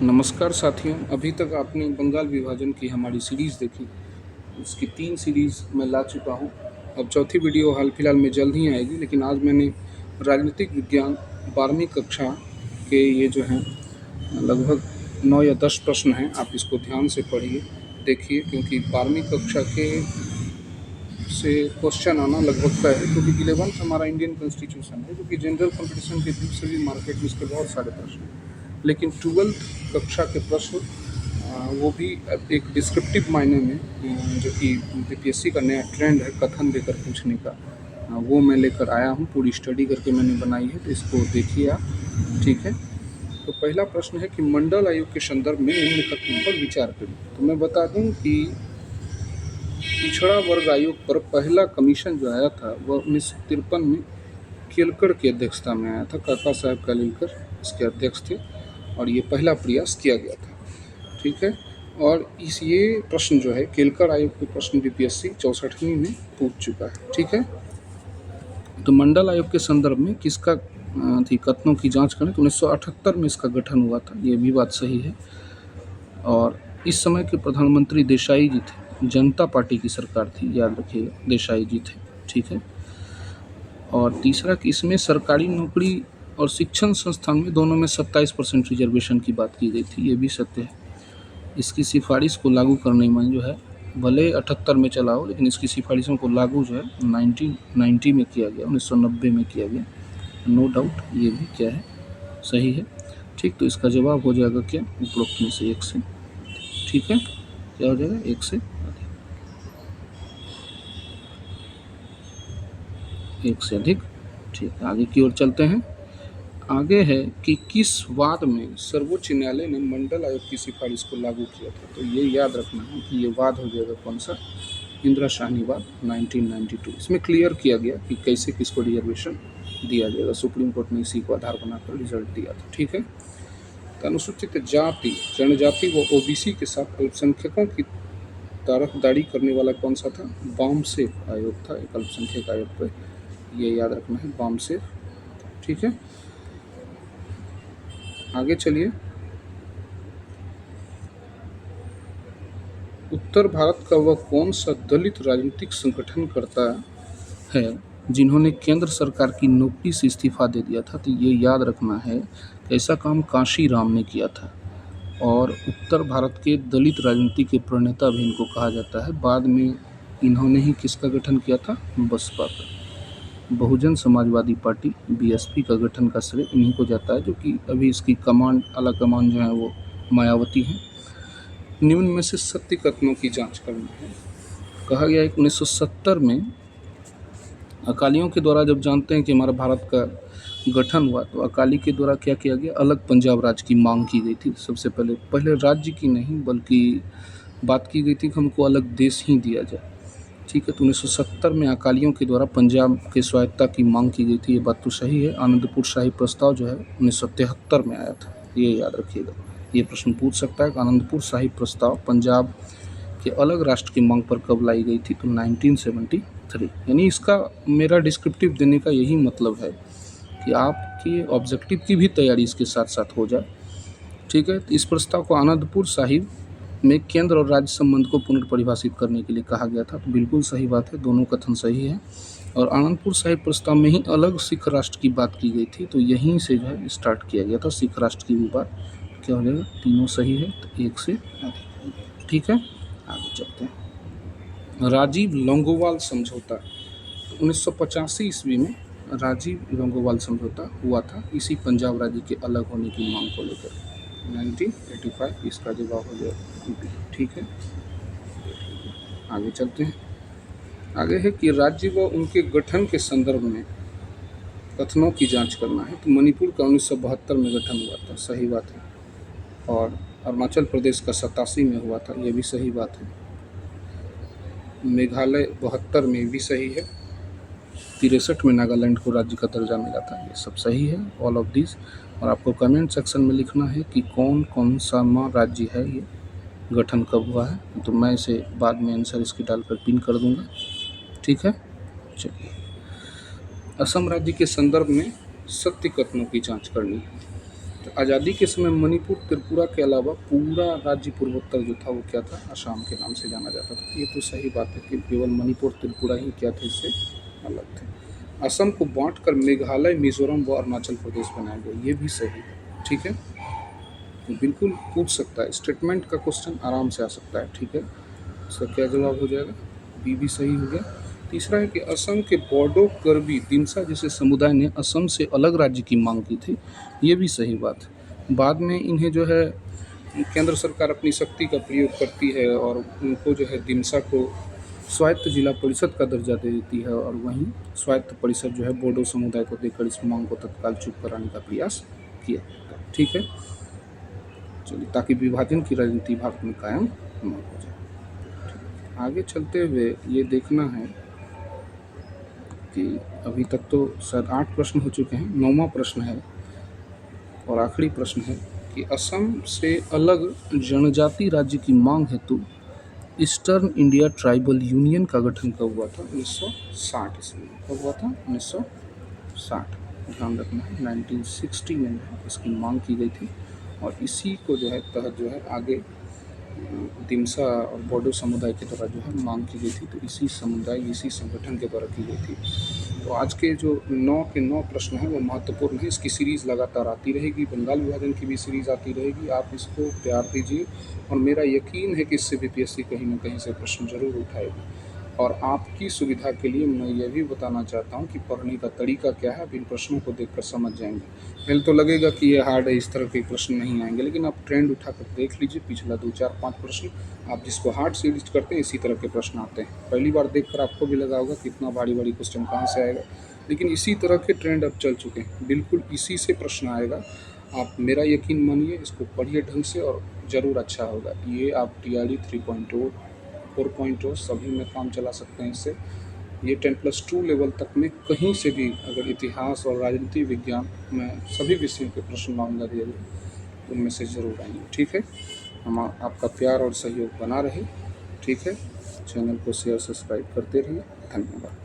नमस्कार साथियों, अभी तक आपने बंगाल विभाजन की हमारी सीरीज़ देखी। उसकी 3 सीरीज़ मैं ला चुका हूँ। अब चौथी वीडियो हाल फिलहाल में जल्द ही आएगी, लेकिन आज मैंने राजनीतिक विज्ञान 12वीं कक्षा के ये जो हैं लगभग 9 या 10 प्रश्न हैं। आप इसको ध्यान से पढ़िए, देखिए, क्योंकि 12वीं कक्षा के से क्वेश्चन आना लगभग तय है, क्योंकि 11th हमारा इंडियन कॉन्स्टिट्यूशन है, जो कि जनरल कंपटीशन के बीच से भी मार्केट में इसके बहुत सारे प्रश्न हैं। लेकिन 12th कक्षा के प्रश्न वो भी एक डिस्क्रिप्टिव मायने में जो कि बीपीएससी का नया ट्रेंड है कथन देकर पूछने का, वो मैं लेकर आया हूँ। पूरी स्टडी करके मैंने बनाई है, तो इसको देखिए आप, ठीक है। तो पहला प्रश्न है कि मंडल आयोग के संदर्भ में निम्न कथनों पर विचार करें। तो मैं बता दूं कि पिछड़ा वर्ग आयोग पर पहला कमीशन जो आया था वह 1953 में केलकर की अध्यक्षता में आया था। काका साहब कालेलकर इसके अध्यक्ष थे और ये पहला प्रयास किया गया था, ठीक है। और ये प्रश्न जो है केलकर आयोग के प्रश्न बीपीएससी 64वीं में पूछ चुका है, ठीक है। तो मंडल आयोग के संदर्भ में किसका थी कथनों की जांच करें तो 1978 में इसका गठन हुआ था, ये भी बात सही है। और इस समय के प्रधानमंत्री देसाई जी थे, जनता पार्टी की सरकार थी, याद रखिएगा, देसाई जी थे, ठीक है। और तीसरा कि इसमें सरकारी नौकरी और शिक्षण संस्थान में दोनों में 27% रिजर्वेशन की बात की गई थी, ये भी सत्य है। इसकी सिफारिश को लागू करने में जो है भले 78 में चला हो, लेकिन इसकी सिफारिशों को लागू जो है 1990 में किया गया, 1990 में किया गया, नो डाउट, ये भी क्या है, सही है, ठीक। तो इसका जवाब हो जाएगा क्या, उपरोक्त में से एक से, ठीक है। क्या हो जाएगा, एक से अधिक, ठीक है। आगे की ओर चलते हैं। आगे है कि किस वाद में सर्वोच्च न्यायालय ने मंडल आयोग की सिफारिश को लागू किया था। तो ये याद रखना है कि ये वाद हो जाएगा कौन सा, इंदिरा शाहनी वाद 1992। इसमें क्लियर किया गया कि कैसे किसको रिजर्वेशन दिया जाएगा। सुप्रीम कोर्ट ने इसी को आधार बनाकर रिजल्ट दिया था, ठीक है। तो अनुसूचित जाति, जनजाति व ओबीसी के साथ अल्पसंख्यकों की तरफदारी करने वाला कौन सा था, बामसेफ आयोग था, एक अल्पसंख्यक आयोग पर, ये याद रखना है, बामसेफ, ठीक है। आगे चलिए। उत्तर भारत का वह कौन सा दलित राजनीतिक संगठन करता है जिन्होंने केंद्र सरकार की नौकरी से इस्तीफा दे दिया था। तो ये याद रखना है कि ऐसा काम कांशी राम ने किया था और उत्तर भारत के दलित राजनीति के प्रणेता भी इनको कहा जाता है। बाद में इन्होंने ही किसका गठन किया था, बसपा का, बहुजन समाजवादी पार्टी, बीएसपी का गठन का श्रेय इन्हीं को जाता है, जो कि अभी इसकी कमांड, आला कमान जो है वो मायावती है। निम्न में से सत्य कथनों की जांच करनी है। कहा गया है कि 1970 में अकालियों के द्वारा, जब जानते हैं कि हमारा भारत का गठन हुआ, तो अकाली के द्वारा क्या किया गया, अलग पंजाब राज्य की मांग की गई थी। सबसे पहले राज्य की नहीं बल्कि बात की गई थी कि हमको अलग देश ही दिया जाए, ठीक है। तो 1970 में अकालियों के द्वारा पंजाब के स्वायत्तता की मांग की गई थी, ये बात तो सही है। आनंदपुर शाही प्रस्ताव जो है 1973 में आया था, ये याद रखिएगा। ये प्रश्न पूछ सकता है कि आनंदपुर शाही प्रस्ताव पंजाब के अलग राष्ट्र की मांग पर कब लाई गई थी, तो 1973। यानी इसका मेरा डिस्क्रिप्टिव देने का यही मतलब है कि आपके ऑब्जेक्टिव की भी तैयारी इसके साथ साथ हो जाए, ठीक है। तो इस प्रस्ताव को आनंदपुर साहिब में केंद्र और राज्य संबंध को पुनर्परिभाषित करने के लिए कहा गया था। तो बिल्कुल सही बात है, दोनों कथन सही है। और आनंदपुर साहिब प्रस्ताव में ही अलग सिख राष्ट्र की बात की गई थी, तो यहीं से जो है स्टार्ट किया गया था सिख राष्ट्र की भी बात। क्या हो जाएगा, तीनों सही है, तो एक से अधिक, ठीक है। आगे चलते हैं। राजीव लोंगोवाल समझौता, 1985 ईस्वी में राजीव लोंगोवाल समझौता हुआ था, इसी पंजाब राज्य के अलग होने की मांग को लेकर। 1985 इसका जवाब हो जाएगा, ठीक है। आगे चलते हैं। आगे है कि राज्य व उनके गठन के संदर्भ में कथनों की जांच करना है। तो मणिपुर का 1972 में गठन हुआ था, सही बात है। और अरुणाचल प्रदेश का 87 में हुआ था, ये भी सही बात है। मेघालय 72 में भी सही है। 63 में नागालैंड को राज्य का दर्जा मिला था, ये सब सही है, ऑल ऑफ दिस। और आपको कमेंट सेक्शन में लिखना है कि कौन कौन सा राज्य है, ये गठन कब हुआ है। तो मैं इसे बाद में आंसर इसकी डालकर पिन कर दूंगा, ठीक है। चलिए, असम राज्य के संदर्भ में सत्य कथनों की जांच करनी है। तो आज़ादी के समय मणिपुर त्रिपुरा के अलावा पूरा राज्य पूर्वोत्तर जो था वो क्या था, असम के नाम से जाना जाता था। ये तो सही बात है कि केवल मणिपुर त्रिपुरा ही क्या थे, इससे अलग थे। असम को बांटकर मेघालय, मिजोरम व अरुणाचल प्रदेश बनाया गया, ये भी सही है। ठीक है, तो बिल्कुल पूछ सकता है, स्टेटमेंट का क्वेश्चन आराम से आ सकता है। ठीक है, इसका क्या जवाब हो जाएगा, बी भी सही हो गया। तीसरा है कि असम के बोडो, कर्बी, दिमसा जैसे समुदाय ने असम से अलग राज्य की मांग की थी, ये भी सही बात है। बाद में इन्हें जो है केंद्र सरकार अपनी शक्ति का प्रयोग करती है और उनको जो है दिमसा को स्वायत्त जिला परिषद का दर्जा दे देती है, और वहीं स्वायत्त परिषद जो है बोडो समुदाय को देकर इस मांग को तत्काल चुप कराने का प्रयास किया। ठीक है, चलिए, ताकि विभाजन की राजनीति भारत में कायम न हो जाए। आगे चलते हुए ये देखना है कि अभी तक तो शायद 8 प्रश्न हो चुके हैं, 9वां प्रश्न है और आखिरी प्रश्न है कि असम से अलग जनजाति राज्य की मांग हेतु ईस्टर्न इंडिया ट्राइबल यूनियन का गठन कब हुआ था, 1960 ईस्वी में। कब हुआ था, 1960, ध्यान रखना है, 1960 में इसकी मांग की गई थी और इसी को जो है तहत जो है आगे दिमसा और बोडो समुदाय के द्वारा जो है मांग की गई थी। तो इसी समुदाय, इसी संगठन के द्वारा की गई थी। तो आज के जो 9 के 9 प्रश्न हैं वो महत्वपूर्ण है। इसकी सीरीज़ लगातार आती रहेगी, बंगाल विभाजन की भी सीरीज़ आती रहेगी। आप इसको प्यार दीजिए और मेरा यकीन है कि इससे बीपीएससी कहीं ना कहीं से प्रश्न जरूर उठाएगी। और आपकी सुविधा के लिए मैं यह भी बताना चाहता हूं कि पढ़ने का तरीका क्या है, आप इन प्रश्नों को देखकर समझ जाएंगे। पहले तो लगेगा कि ये हार्ड है, इस तरह के प्रश्न नहीं आएंगे, लेकिन आप ट्रेंड उठाकर देख लीजिए, पिछला 2, 4, 5 प्रश्न आप जिसको हार्ड से लिस्ट करते हैं इसी तरह के प्रश्न आते हैं। पहली बार देखकर आपको भी लगा होगा कि इतना भारी भारी क्वेश्चन कहाँ से आएगा, लेकिन इसी तरह के ट्रेंड अब चल चुके हैं, बिल्कुल इसी से प्रश्न आएगा। आप मेरा यकीन मानिए, इसको पढ़िए ढंग से और ज़रूर अच्छा होगा। ये आप TRE 3.0, 4.0 सभी में काम चला सकते हैं इससे। ये 10+2 लेवल तक में कहीं से भी अगर इतिहास और राजनीति विज्ञान में सभी विषयों के प्रश्न मांगा दिए गए तो उनमें से ज़रूर आएंगे। ठीक है, हम आपका प्यार और सहयोग बना रहे। ठीक है, चैनल को शेयर सब्सक्राइब करते रहिए। धन्यवाद।